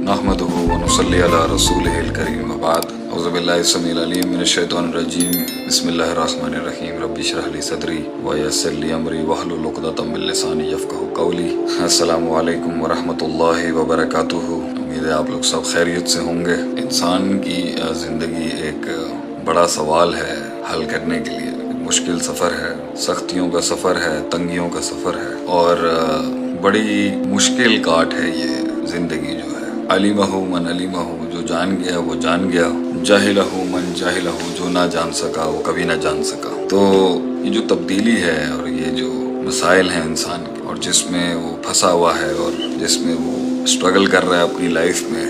नहमदुहु व नुसल्ली अला रसूलिहिल करीम वबाद औज़ु बिल्लाहि समील अलीम मिनश शैतानिर रजीम बिस्मिल्लाहिर रहमानिर रहीम रब्बि इश्रह ली सदरी व यस्सिर ली अमरी वहलुल उक़दतम मिन लिसानी यफ़क़हू क़ौली। अस्सलामु अलैकुम व रहमतुल्लाहि व बरकातुहू। उम्मीद है आप लोग सब खैरियत से होंगे। इंसान की ज़िंदगी एक बड़ा सवाल है हल करने के लिए। मुश्किल सफ़र है, सख्तियों का सफ़र है, तंगियों का सफ़र है और बड़ी मुश्किल काट है ये ज़िंदगी जो है। अलिमहु मन अलिमहु, जो जान गया वो जान गया। जाहिलहु मन जाहिलहु, जो ना जान सका वो कभी ना जान सका। तो ये जो तब्दीली है और ये जो मसाइल हैं इंसान के और जिसमें वो फंसा हुआ है और जिसमें वो स्ट्रगल कर रहा है अपनी लाइफ में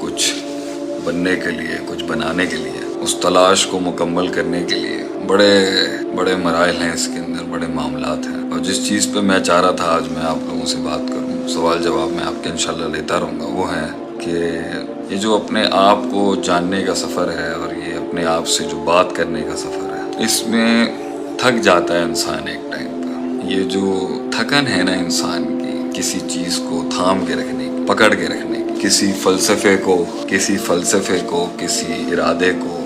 कुछ बनने के लिए, कुछ बनाने के लिए, उस तलाश को मुकम्मल करने के लिए बड़े बड़े मराइल हैं इसके अंदर, बड़े मामलात हैं। और जिस चीज़ पे मैं चाह रहा था आज मैं आप लोगों से बात करूं, सवाल जवाब मैं आपके इंशाल्लाह लेता रहूँगा, वो है कि ये जो अपने आप को जानने का सफ़र है और ये अपने आप से जो बात करने का सफ़र है, इसमें थक जाता है इंसान एक टाइम पर। ये जो थकन है ना इंसान की, किसी चीज़ को थाम के रखने की, पकड़ के रखने की, किसी फ़लसफ़े को, किसी इरादे को,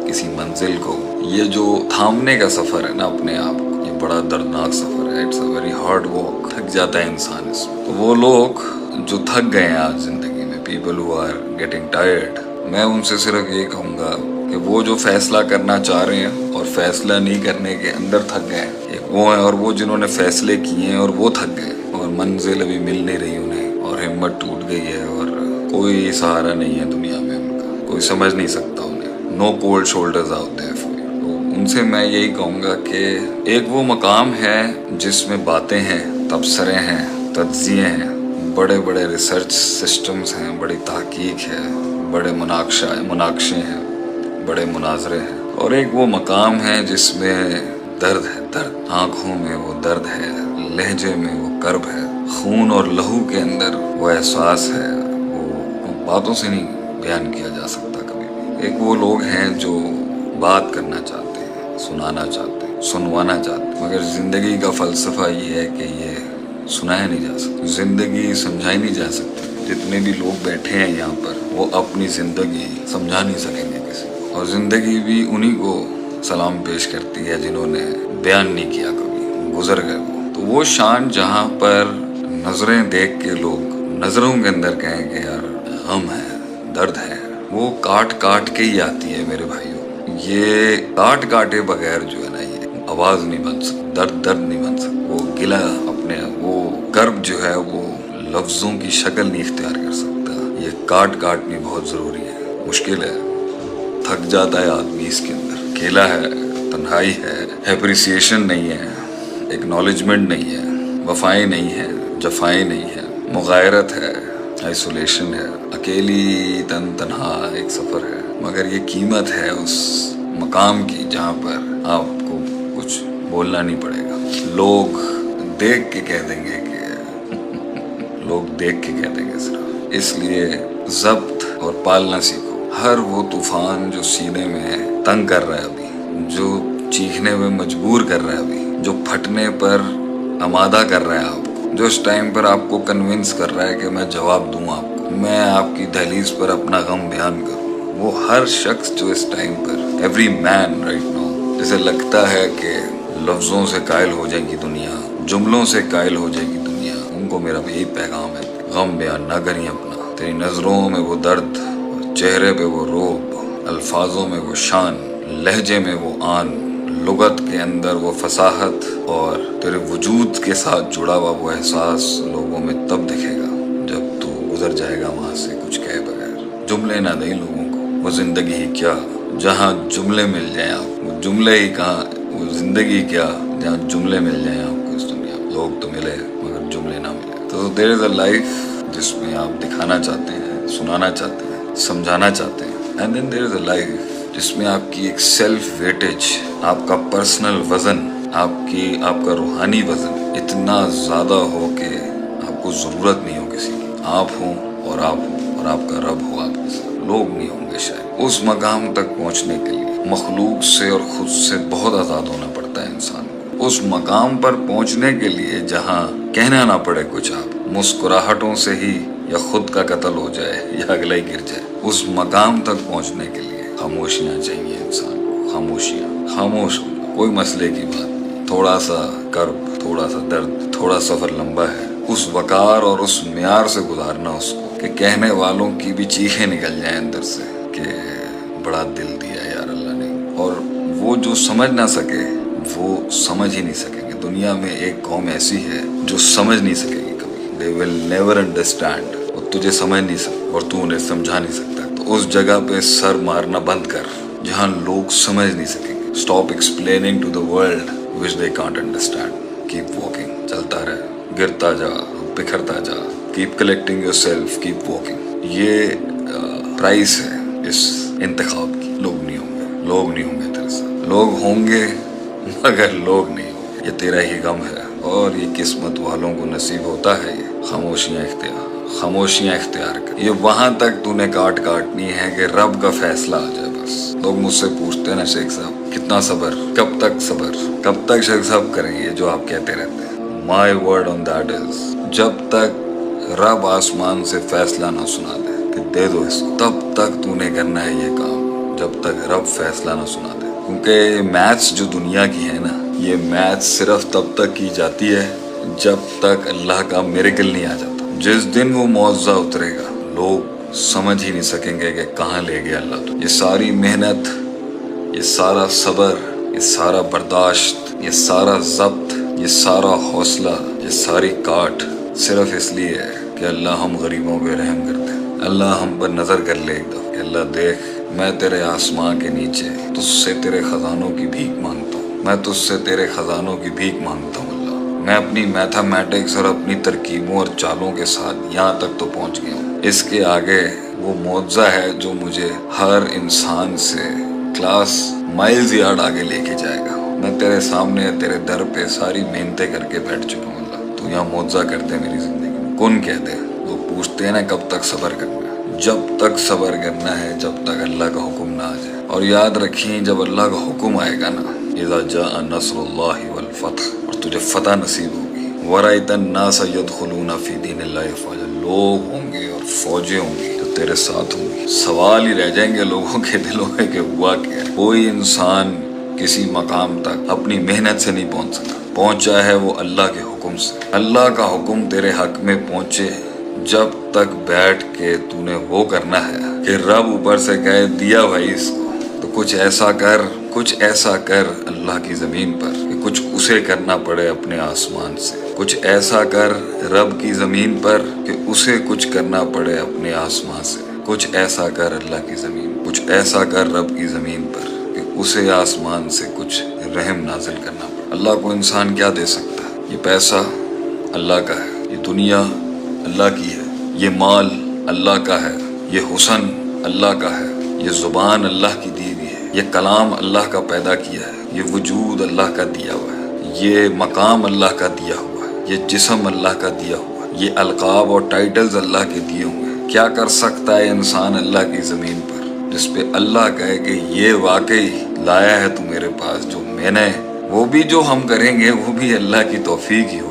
किसी मंजिल को, ये जो थामने का सफ़र है ना अपने आप को, ये बड़ा दर्दनाक सफ़र है। It's a very hard walk. थक जाता है इंसान इसमें। तो वो लोग जो थक गए हैं आज ज़िंदगी में, people who are getting tired, मैं उनसे सिर्फ ये कहूँगा कि वो जो फैसला करना चाह रहे हैं और फैसला नहीं करने के अंदर थक गए हैं, एक वो हैं, और वो जिन्होंने फैसले किए हैं और वो थक गए और मंजिल अभी मिल नहीं रही उन्हें और हिम्मत टूट गई है और कोई सहारा नहीं है दुनिया में उनका, कोई समझ नहीं सकता उन्हें। No cold shoulders out there for you. तो उनसे मैं यही कहूँगा कि एक वो मकाम है जिसमें बातें हैं, तबसरे हैं, तज्ज़िये हैं, बड़े बड़े रिसर्च सिस्टम्स हैं, बड़ी तहकीक है, बड़े मुनाकशे हैं, बड़े मुनाजरे हैं। और एक वो मकाम है जिसमें दर्द है, दर्द। आँखों में वो दर्द है, लहजे में वो कर्ब है, खून और लहू के अंदर वो एहसास है, वो बातों से नहीं बयान किया जा सकता कभी भी। एक वो लोग हैं जो बात करना चाहते हैं, सुनाना चाहते हैं, सुनवाना चाहते हैं, मगर ज़िंदगी का फ़लसफ़ा ये है कि ये सुनाया नहीं जा सकता, ज़िंदगी समझाई नहीं जा सकती। जितने भी लोग बैठे हैं यहाँ पर वो अपनी ज़िंदगी समझा नहीं सकेंगे किसी को, और ज़िंदगी भी उन्हीं को सलाम पेश करती है जिन्होंने बयान नहीं किया कभी, गुजर गए वो। तो वो शान जहाँ पर नज़रें देख के लोग नज़रों के अंदर कहें कि यार गम है, दर्द है, वो काट काट के ही आती है मेरे भाइयों। ये काट काटे बगैर जो है ना ये आवाज़ नहीं बन सकती, दर्द नहीं बन सकता। वो गिला अपने वो कर्ब जो है वो लफ्ज़ों की शक्ल नहीं इख्तियार कर सकता। ये काट काटनी बहुत ज़रूरी है। मुश्किल है, थक जाता है आदमी इसके अंदर। अकेला है, तन्हाई है, एप्रिसिएशन नहीं है, एक्नॉलेजमेंट नहीं है, वफ़ाएं नहीं है, जफ़ाएं नहीं है, मुग़ायरत है, आइसोलेशन है, अकेली तन्हा एक सफ़र है। मगर ये कीमत है उस मकाम की जहाँ पर आपको कुछ बोलना नहीं पड़ेगा। लोग देख के कह देंगे कि लोग देख के कह देंगे सिर्फ। इसलिए ज़ब्त और पालना सीखो। हर वो तूफ़ान जो सीने में तंग कर रहा है अभी, जो चीखने में मजबूर कर रहा है अभी, जो फटने पर आमादा कर रहा है आपको, जो इस टाइम पर आपको कन्विंस कर रहा है कि मैं जवाब दूँ आपको, मैं आपकी दहलीज पर अपना गम बयान करूँ, वो हर शख्स जो इस टाइम पर, एवरी मैन राइट नाउ, जिसे लगता है कि लफ्ज़ों से कायल हो जाएगी दुनिया, जुमलों से कायल हो जाएगी दुनिया, उनको मेरा यही पैगाम है, गम बयान ना करिए अपना। तेरी नज़रों में वो दर्द, चेहरे पे वो रोब, अल्फाजों में वो शान, लहजे में वो आन, लुगत के अंदर वो फसाहत और तेरे वजूद के साथ जुड़ा हुआ वो एहसास लोगों में तब दिखेगा जब तू गुजर जाएगा वहाँ से कुछ कहे बगैर। जुमले ना दें लोगों को, वो ज़िंदगी ही क्या जहाँ जुमले मिल जाएं आपको, वो जुमले ही कहाँ, वो ज़िंदगी क्या जहाँ जुमले मिल जाएं आपको इस दुनिया में। लोग तो मिले मगर जुमले ना मिले। तो देयर इज़ अ लाइफ जिसमें आप दिखाना चाहते हैं, सुनाना चाहते हैं, समझाना चाहते हैं, and then there is a life जिसमें आपकी एक सेल्फ वेटेज, आपका पर्सनल वज़न, आपका रूहानी वज़न इतना ज़्यादा हो कि आपको ज़रूरत नहीं हो किसी की। आप हों और आपका रब हो आपके साथ, लोग नहीं होंगे शायद। उस मकाम तक पहुँचने के लिए मखलूक से और ख़ुद से बहुत आज़ाद होना पड़ता है इंसान को। उस मकाम पर पहुँचने के लिए जहाँ कहना ना पड़े कुछ, आप مسکراہٹوں سے ہی یا خود کا قتل ہو جائے یا اگلا ہی گر جائے، اس مقام تک پہنچنے کے لیے خاموشیاں چاہیے انسان کو، خاموشیاں، خاموش ہو جاؤ، کوئی مسئلے کی بات نہیں، تھوڑا سا کرب، تھوڑا سا درد، تھوڑا سفر لمبا ہے، اس وقار اور اس معیار سے گزارنا اس کو کہ کہنے والوں کی بھی چیخیں نکل جائیں اندر سے کہ بڑا دل دیا یار اللہ نے، اور وہ جو سمجھ نہ سکے وہ سمجھ ہی نہیں سکیں گے۔ دنیا میں ایک قوم ایسی ہے جو سمجھ نہیں سکے گی کبھی، they will never understand، وہ تجھے سمجھ نہیں سکتا اور تو انہیں سمجھا نہیں سکتا، تو اس جگہ پہ سر مارنا بند کر جہاں لوگ سمجھ نہیں سکیں گے۔ stop explaining to the world which they can't understand، keep walking، چلتا رہے، گرتا جا، بکھرتا جا، keep collecting yourself، keep walking۔ یہ پرائس ہے اس انتخاب کی۔ لوگ نہیں ہوں گے، لوگ نہیں ہوں گے تیرے ساتھ، لوگ ہوں گے مگر لوگ نہیں ہوں گے، یہ تیرا ہی غم ہے، اور یہ قسمت والوں کو نصیب ہوتا ہے۔ یہ خاموشیاں اختیار کر، یہ وہاں تک تو نے کاٹنی ہے کہ رب کا فیصلہ آ جائے۔ بس لوگ مجھ سے پوچھتے ہیں نا شیخ صاحب کتنا صبر، کب تک صبر، کب تک شیخ صاحب کریں گے جو آپ کہتے رہتے ہیں؟ My word on that is, جب تک رب آسمان سے فیصلہ نہ سنا دے کہ دے دو اس کو، تب تک تو نے کرنا ہے یہ کام، جب تک رب فیصلہ نہ سنا دے۔ کیونکہ میتھس جو دنیا کی ہے نا، یہ میتھس صرف تب تک کی جاتی ہے جب تک اللہ کا میریکل نہیں آ جاتا۔ جس دن وہ معجزہ اترے گا لوگ سمجھ ہی نہیں سکیں گے کہ کہاں لے گیا اللہ تو۔ یہ ساری محنت، یہ سارا صبر، یہ سارا برداشت، یہ سارا ضبط، یہ سارا حوصلہ، یہ ساری کاٹ صرف اس لیے ہے کہ اللہ ہم غریبوں پہ رحم کرتے ہیں۔ اللہ ہم پر نظر کر لے ایک دفعہ کہ اللہ دیکھ، میں تیرے آسمان کے نیچے تجھ سے تیرے خزانوں کی بھیک مانگتا ہوں، میں تجھ سے تیرے خزانوں کی بھیک مانگتا ہوں اللہ۔ میں اپنی میتھمیٹکس اور اپنی ترکیبوں اور چالوں کے ساتھ یہاں تک تو پہنچ گیا ہوں، اس کے آگے وہ معجزہ ہے جو مجھے ہر انسان سے کلاس مائلز یارڈ آگے لے کے جائے گا۔ میں تیرے سامنے تیرے در پہ ساری محنتیں کر کے بیٹھ چکا ہوں اللہ، تو یہاں معجزہ کر دے میری زندگی میں۔ کون کہہ دے؟ لوگ پوچھتے ہیں نا کب تک صبر کرنا ہے، جب تک صبر کرنا ہے جب تک اللہ کا حکم نہ آ جائے۔ اور یاد رکھیں جب اللہ کا حکم آئے گا نا، اذا جاء نصر اللہ والفتح، اور تجھے فتح نصیب ہوگی، وَرَأَيْتَ النَّاسَ يَدْخُلُونَ فِي دِينِ اللَّهِ أَفْوَاجًا، لوگ ہوں گے اور فوجیں ہوں گی جو تیرے ساتھ ہوں گی۔ سوال ہی رہ جائیں گے لوگوں کے دلوں میں کہ ہوا کیا ہے۔ کوئی انسان کسی مقام تک اپنی محنت سے نہیں پہنچ سکتا، پہنچا ہے وہ اللہ کے حکم سے۔ اللہ کا حکم تیرے حق میں پہنچے جب تک بیٹھ کے تو نے وہ کرنا ہے کہ رب اوپر سے کہے دیا بھائی اس کو، تو کچھ ایسا کر، کچھ ایسا کر اللہ کی زمین پر کہ کچھ اسے کرنا پڑے اپنے آسمان سے، کچھ ایسا کر رب کی زمین پر کہ اسے کچھ کرنا پڑے اپنے آسمان سے، کچھ ایسا کر اللہ کی زمین، کچھ ایسا کر رب کی زمین پر کہ اسے آسمان سے کچھ رحم نازل کرنا پڑے۔ اللہ کو انسان کیا دے سکتا ہے؟ یہ پیسہ اللہ کا ہے، یہ دنیا اللہ کی ہے، یہ مال اللہ کا ہے، یہ حسن اللہ کا ہے، یہ زبان اللہ کی دی ہوئی ہے، یہ کلام اللہ کا پیدا کیا ہے، یہ وجود اللہ کا دیا ہوا ہے، یہ مقام اللہ کا دیا ہوا ہے، یہ جسم اللہ کا دیا ہوا ہے، یہ القاب اور ٹائٹلز اللہ کے دیے ہوئے ہیں۔ کیا کر سکتا ہے انسان اللہ کی زمین پر جس پہ اللہ کہے کہ یہ واقعی لایا ہے تو میرے پاس جو میں نے، وہ بھی جو ہم کریں گے وہ بھی اللہ کی توفیق ہی ہو۔